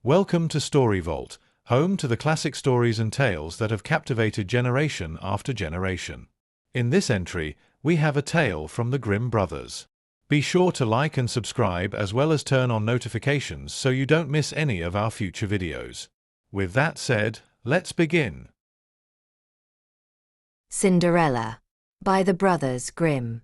Welcome to Story Vault, home to the classic stories and tales that have captivated generation after generation. In this entry, we have a tale from the Grimm Brothers. Be sure to like and subscribe as well as turn on notifications so you don't miss any of our future videos. With that said, let's begin. Cinderella by the Brothers Grimm.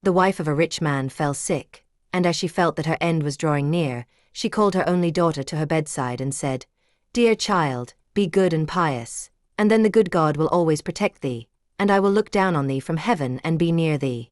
The wife of a rich man fell sick, and as she felt that her end was drawing near, she called her only daughter to her bedside and said, "Dear child, be good and pious, and then the good God will always protect thee, and I will look down on thee from heaven and be near thee."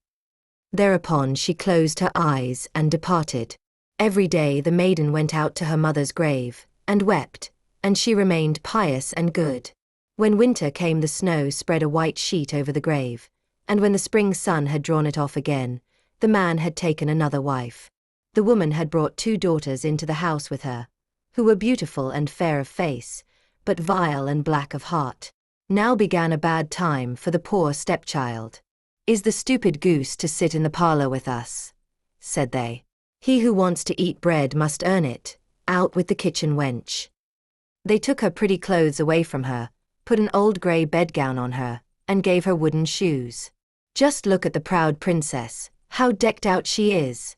Thereupon she closed her eyes and departed. Every day the maiden went out to her mother's grave, and wept, and she remained pious and good. When winter came, the snow spread a white sheet over the grave, and when the spring sun had drawn it off again, the man had taken another wife. The woman had brought 2 daughters into the house with her, who were beautiful and fair of face, but vile and black of heart. Now began a bad time for the poor stepchild. "Is the stupid goose to sit in the parlor with us?" said they. "He who wants to eat bread must earn it. Out with the kitchen wench." They took her pretty clothes away from her, put an old grey bedgown on her, and gave her wooden shoes. "Just look at the proud princess, how decked out she is,"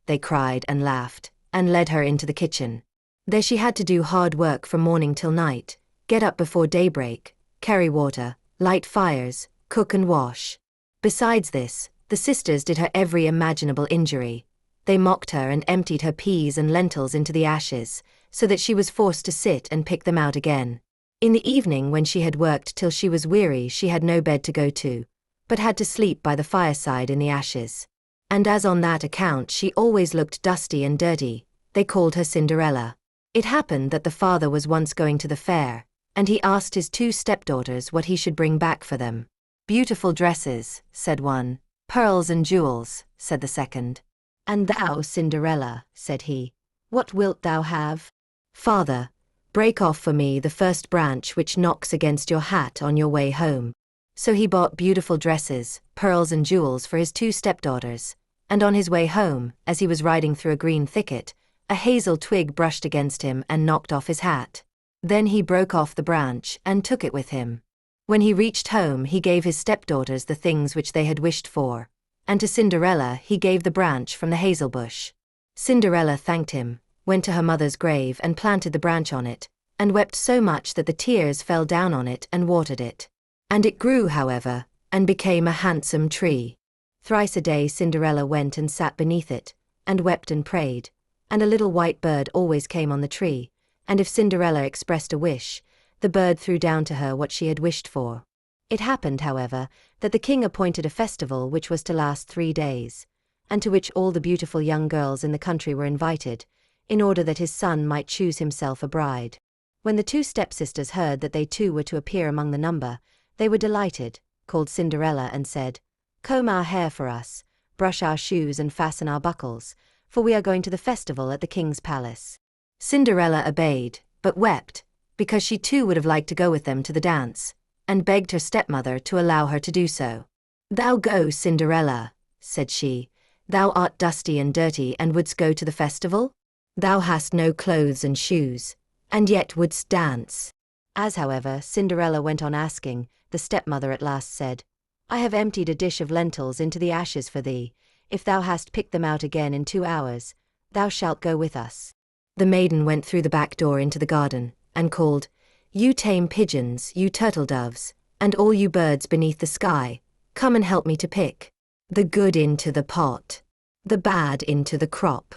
they cried and laughed, and led her into the kitchen. There she had to do hard work from morning till night, get up before daybreak, carry water, light fires, cook and wash. Besides this, the sisters did her every imaginable injury. They mocked her and emptied her peas and lentils into the ashes, so that she was forced to sit and pick them out again. In the evening, when she had worked till she was weary, she had no bed to go to, but had to sleep by the fireside in the ashes. And as on that account she always looked dusty and dirty, they called her Cinderella. It happened that the father was once going to the fair, and he asked his 2 stepdaughters what he should bring back for them. "Beautiful dresses," said one. "Pearls and jewels," said the second. "And thou, Cinderella," said he, "what wilt thou have?" "Father, break off for me the first branch which knocks against your hat on your way home." So he bought beautiful dresses, pearls and jewels for his 2 stepdaughters, and on his way home, as he was riding through a green thicket, a hazel twig brushed against him and knocked off his hat. Then he broke off the branch and took it with him. When he reached home, he gave his stepdaughters the things which they had wished for, and to Cinderella he gave the branch from the hazel bush. Cinderella thanked him, went to her mother's grave and planted the branch on it, and wept so much that the tears fell down on it and watered it. And it grew, however, and became a handsome tree. Thrice a day Cinderella went and sat beneath it, and wept and prayed, and a little white bird always came on the tree, and if Cinderella expressed a wish, the bird threw down to her what she had wished for. It happened, however, that the king appointed a festival which was to last 3 days, and to which all the beautiful young girls in the country were invited, in order that his son might choose himself a bride. When the 2 stepsisters heard that they too were to appear among the number, they were delighted, called Cinderella and said, "Comb our hair for us, brush our shoes and fasten our buckles, for we are going to the festival at the king's palace." Cinderella obeyed, but wept, because she too would have liked to go with them to the dance, and begged her stepmother to allow her to do so. "Thou go, Cinderella," said she, "thou art dusty and dirty and wouldst go to the festival? Thou hast no clothes and shoes, and yet wouldst dance." As, however, Cinderella went on asking, the stepmother at last said, "I have emptied a dish of lentils into the ashes for thee. If thou hast picked them out again in 2 hours, thou shalt go with us." The maiden went through the back door into the garden, and called, "You tame pigeons, you turtle doves, and all you birds beneath the sky, come and help me to pick the good into the pot, the bad into the crop."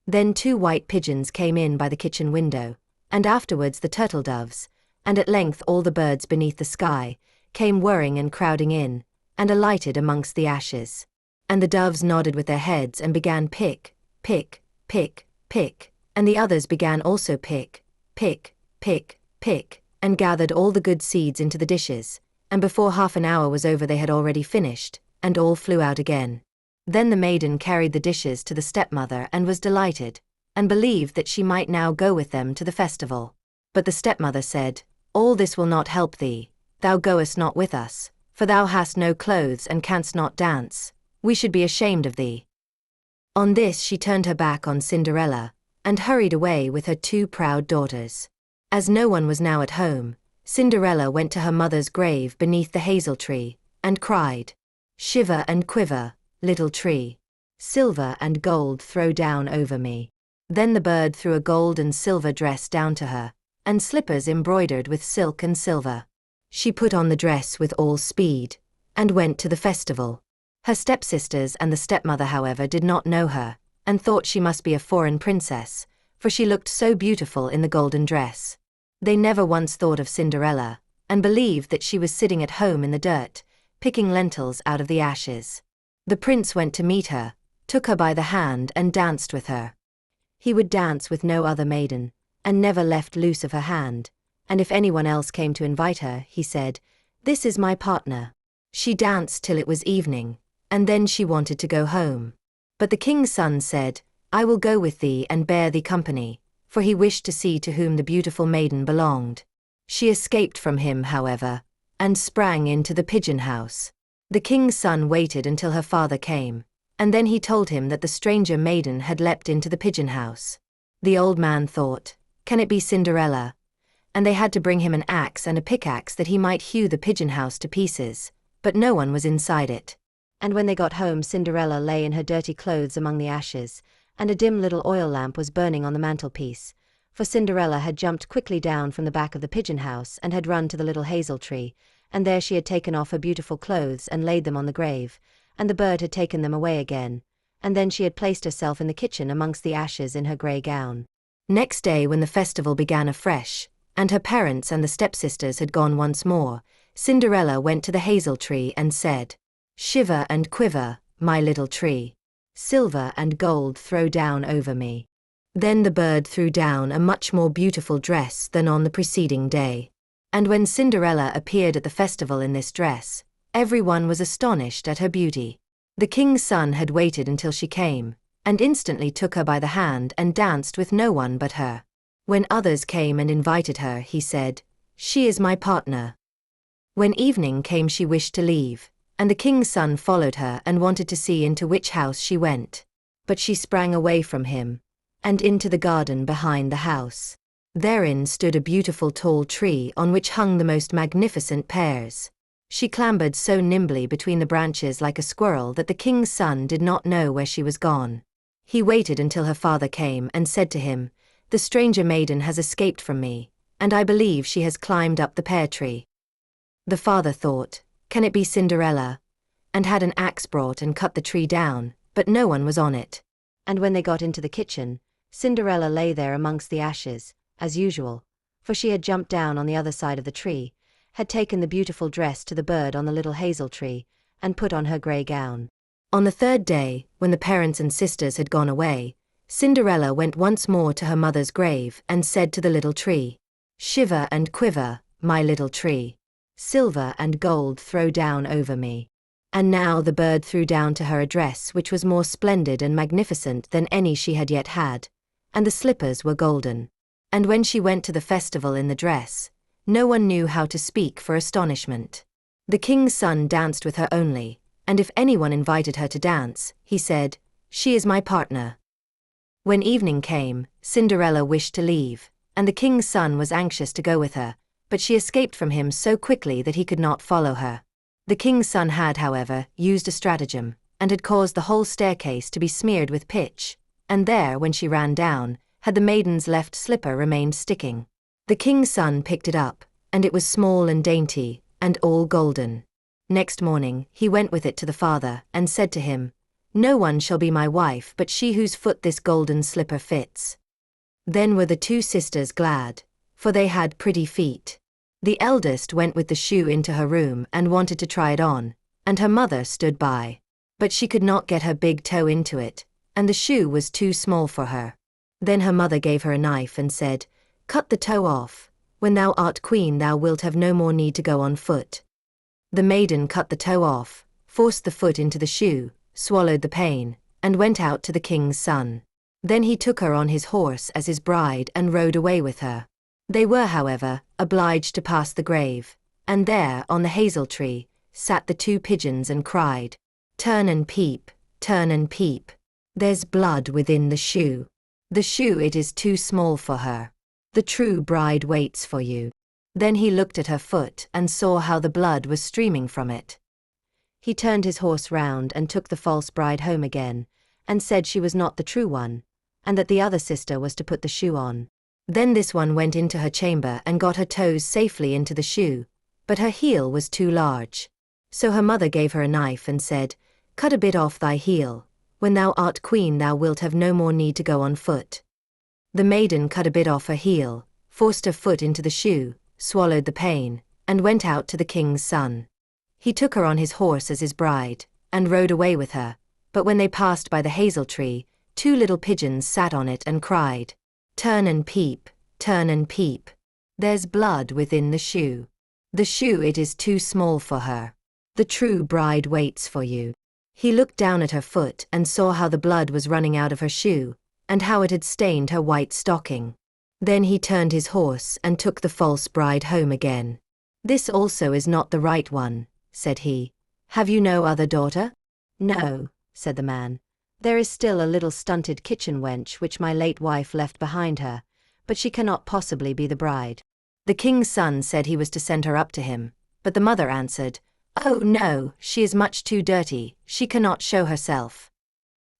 Then 2 white pigeons came in by the kitchen window, and afterwards the turtle doves, and at length all the birds beneath the sky, came whirring and crowding in, and alighted amongst the ashes. And the doves nodded with their heads and began pick, pick, pick, pick, and the others began also pick, pick, pick, pick, and gathered all the good seeds into the dishes, and before half an hour was over they had already finished, and all flew out again. Then the maiden carried the dishes to the stepmother and was delighted, and believed that she might now go with them to the festival. But the stepmother said, "All this will not help thee, thou goest not with us, for thou hast no clothes and canst not dance. We should be ashamed of thee." On this she turned her back on Cinderella, and hurried away with her 2 proud daughters. As no one was now at home, Cinderella went to her mother's grave beneath the hazel tree, and cried, "Shiver and quiver, little tree. Silver and gold throw down over me." Then the bird threw a gold and silver dress down to her, and slippers embroidered with silk and silver. She put on the dress with all speed, and went to the festival. Her stepsisters and the stepmother, however, did not know her, and thought she must be a foreign princess, for she looked so beautiful in the golden dress. They never once thought of Cinderella, and believed that she was sitting at home in the dirt, picking lentils out of the ashes. The prince went to meet her, took her by the hand and danced with her. He would dance with no other maiden, and never left loose of her hand, and if anyone else came to invite her, he said, "This is my partner." She danced till it was evening, and then she wanted to go home. But the king's son said, "I will go with thee and bear thee company," for he wished to see to whom the beautiful maiden belonged. She escaped from him, however, and sprang into the pigeon house. The king's son waited until her father came, and then he told him that the stranger maiden had leapt into the pigeon house. The old man thought, "Can it be Cinderella?" And they had to bring him an axe and a pickaxe that he might hew the pigeon house to pieces, but no one was inside it. And when they got home, Cinderella lay in her dirty clothes among the ashes, and a dim little oil lamp was burning on the mantelpiece, for Cinderella had jumped quickly down from the back of the pigeon house and had run to the little hazel tree, and there she had taken off her beautiful clothes and laid them on the grave, and the bird had taken them away again, and then she had placed herself in the kitchen amongst the ashes in her grey gown. Next day, when the festival began afresh, and her parents and the stepsisters had gone once more, Cinderella went to the hazel tree and said, "Shiver and quiver, my little tree. Silver and gold throw down over me." Then the bird threw down a much more beautiful dress than on the preceding day. And when Cinderella appeared at the festival in this dress, everyone was astonished at her beauty. The king's son had waited until she came, and instantly took her by the hand and danced with no one but her. When others came and invited her, he said, "She is my partner." When evening came, she wished to leave, and the king's son followed her and wanted to see into which house she went. But she sprang away from him, and into the garden behind the house. Therein stood a beautiful tall tree on which hung the most magnificent pears. She clambered so nimbly between the branches like a squirrel that the king's son did not know where she was gone. He waited until her father came and said to him, "The stranger maiden has escaped from me, and I believe she has climbed up the pear tree." The father thought, "Can it be Cinderella?" and had an axe brought and cut the tree down, but no one was on it. And when they got into the kitchen, Cinderella lay there amongst the ashes, as usual, for she had jumped down on the other side of the tree, had taken the beautiful dress to the bird on the little hazel tree, and put on her grey gown. On the third day, when the parents and sisters had gone away, Cinderella went once more to her mother's grave and said to the little tree, "Shiver and quiver, my little tree. Silver and gold throw down over me." And now the bird threw down to her a dress which was more splendid and magnificent than any she had yet had, and the slippers were golden. And when she went to the festival in the dress, no one knew how to speak for astonishment. The king's son danced with her only, and if anyone invited her to dance, he said, "She is my partner." When evening came, Cinderella wished to leave, and the king's son was anxious to go with her, but she escaped from him so quickly that he could not follow her. The king's son had, however, used a stratagem, and had caused the whole staircase to be smeared with pitch, and there, when she ran down, had the maiden's left slipper remained sticking. The king's son picked it up, and it was small and dainty, and all golden. Next morning, he went with it to the father, and said to him, "No one shall be my wife but she whose foot this golden slipper fits." Then were the 2 sisters glad, for they had pretty feet. The eldest went with the shoe into her room and wanted to try it on, and her mother stood by. But she could not get her big toe into it, and the shoe was too small for her. Then her mother gave her a knife and said, "Cut the toe off. When thou art queen thou wilt have no more need to go on foot." The maiden cut the toe off, forced the foot into the shoe, swallowed the pain, and went out to the king's son. Then he took her on his horse as his bride and rode away with her. They were, however, obliged to pass the grave, and there, on the hazel tree, sat the 2 pigeons and cried, turn and peep, there's blood within the shoe." The shoe, it is too small for her. The true bride waits for you. Then he looked at her foot and saw how the blood was streaming from it. He turned his horse round and took the false bride home again, and said she was not the true one, and that the other sister was to put the shoe on. Then this one went into her chamber and got her toes safely into the shoe, but her heel was too large. So her mother gave her a knife and said, "Cut a bit off thy heel. When thou art queen thou wilt have no more need to go on foot." The maiden cut a bit off her heel, forced her foot into the shoe, swallowed the pain, and went out to the king's son. He took her on his horse as his bride, and rode away with her, but when they passed by the hazel tree, 2 little pigeons sat on it and cried, "Turn and peep, turn and peep. There's blood within the shoe. The shoe, it is too small for her. The true bride waits for you." He looked down at her foot and saw how the blood was running out of her shoe, and how it had stained her white stocking. Then he turned his horse and took the false bride home again. "This also is not the right one," said he. "Have you no other daughter?" "No," said the man. "There is still a little stunted kitchen wench which my late wife left behind her, but she cannot possibly be the bride." The king's son said he was to send her up to him, but the mother answered, "Oh no, she is much too dirty, she cannot show herself."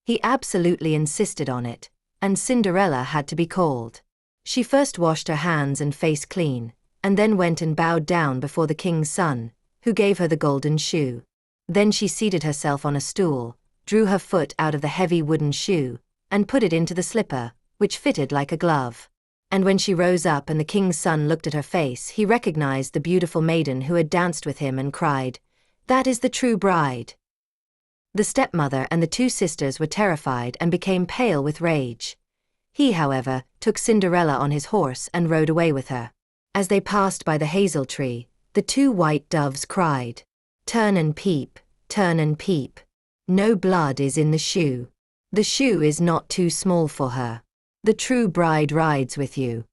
He absolutely insisted on it, and Cinderella had to be called. She first washed her hands and face clean, and then went and bowed down before the king's son, who gave her the golden shoe. Then she seated herself on a stool, drew her foot out of the heavy wooden shoe, and put it into the slipper, which fitted like a glove. And when she rose up and the king's son looked at her face, he recognized the beautiful maiden who had danced with him and cried, "That is the true bride." The stepmother and the 2 sisters were terrified and became pale with rage. He, however, took Cinderella on his horse and rode away with her. As they passed by the hazel tree, the 2 white doves cried, "Turn and peep, turn and peep. No blood is in the shoe. The shoe is not too small for her. The true bride rides with you."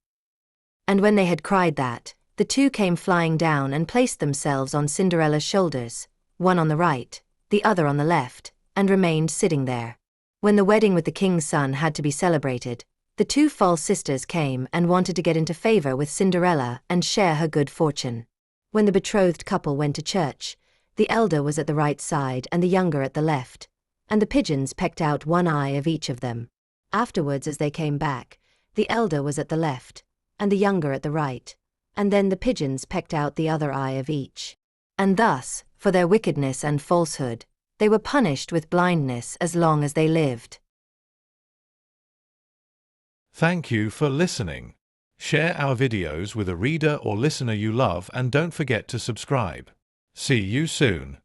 And when they had cried that, the 2 came flying down and placed themselves on Cinderella's shoulders, one on the right, the other on the left, and remained sitting there. When the wedding with the king's son had to be celebrated, the 2 false sisters came and wanted to get into favor with Cinderella and share her good fortune. When the betrothed couple went to church, the elder was at the right side and the younger at the left, and the pigeons pecked out one eye of each of them. Afterwards, as they came back, the elder was at the left, and the younger at the right, and then the pigeons pecked out the other eye of each. And thus, for their wickedness and falsehood, they were punished with blindness as long as they lived. Thank you for listening. Share our videos with a reader or listener you love and don't forget to subscribe. See you soon.